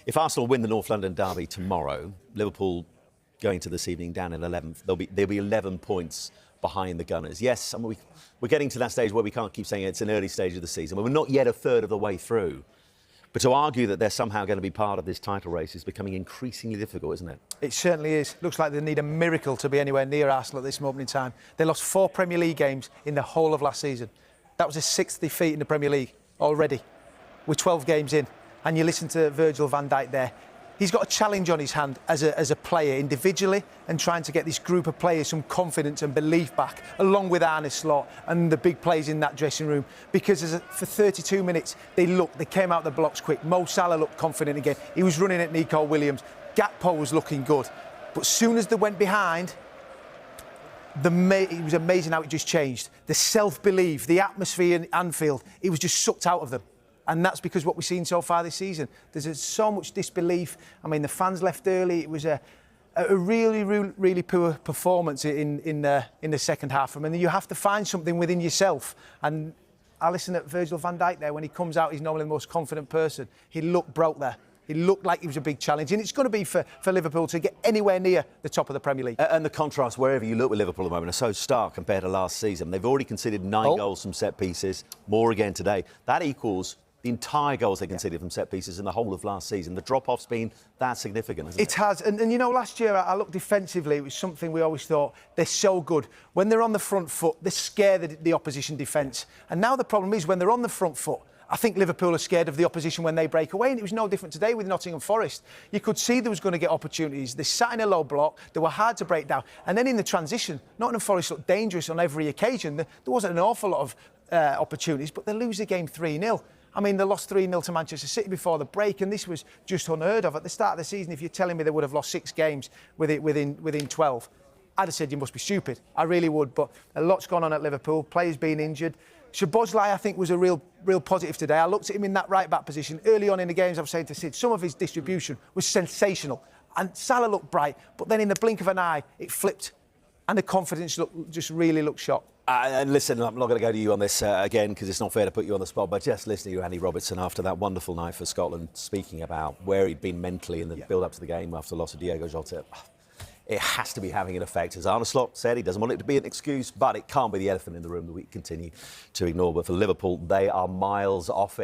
If Arsenal win the North London derby tomorrow, Liverpool going to this evening down in 11th, they'll be 11 points behind the Gunners. Yes, I mean, we're getting to that stage where we can't keep saying it's an early stage of the season. We're not yet a third of the way through. But to argue that they're somehow going to be part of this title race is becoming increasingly difficult, isn't it? It certainly is. Looks like they need a miracle to be anywhere near Arsenal at this moment in time. They lost 4 Premier League games in the whole of last season. That was a 6th defeat in the Premier League already. We're 12 games in. And you listen to Virgil van Dijk there. He's got a challenge on his hand as a player individually and trying to get this group of players some confidence and belief back, along with Arne Slot and the big players in that dressing room. Because for 32 minutes, they came out the blocks quick. Mo Salah looked confident again. He was running at Nico Williams. Gakpo was looking good. But as soon as they went behind, it was amazing how it just changed. The self-belief, the atmosphere in Anfield, it was just sucked out of them. And that's because what we've seen so far this season. There's so much disbelief. I mean, the fans left early. It was a really poor performance in the second half. I mean, you have to find something within yourself. And I listen at Virgil van Dijk there. When he comes out, he's normally the most confident person. He looked broke there. He looked like it was a big challenge. And it's going to be for Liverpool to get anywhere near the top of the Premier League. And the contrast, wherever you look with Liverpool at the moment, are so stark compared to last season. They've already conceded 9 goals from set pieces, more again today. That equals the entire goals they conceded from set pieces in the whole of last season. The drop-off's been that significant, hasn't it? It has. And you know, last year I looked defensively. It was something we always thought, they're so good. When they're on the front foot, they scare the opposition defence. And now the problem is when they're on the front foot, I think Liverpool are scared of the opposition when they break away. And it was no different today with Nottingham Forest. You could see there was going to get opportunities. They sat in a low block. They were hard to break down. And then in the transition, Nottingham Forest looked dangerous on every occasion. There wasn't an awful lot of opportunities, but they lose the game 3-0. I mean, they lost 3-0 to Manchester City before the break, and this was just unheard of. At the start of the season, if you're telling me they would have lost 6 games within 12, I'd have said you must be stupid. I really would, but a lot's gone on at Liverpool. Players being injured. Szoboszlai, I think, was a real positive today. I looked at him in that right-back position. Early on in the games, I was saying to Sid, some of his distribution was sensational. And Salah looked bright, but then in the blink of an eye, it flipped. And the confidence just really looked shot. And listen, I'm not going to go to you on this again because it's not fair to put you on the spot, but just listening to Andy Robertson after that wonderful night for Scotland, speaking about where he'd been mentally in the build-up to the game after the loss of Diogo Jota, it has to be having an effect. As Arne Slot said, he doesn't want it to be an excuse, but it can't be the elephant in the room that we continue to ignore. But for Liverpool, they are miles off it.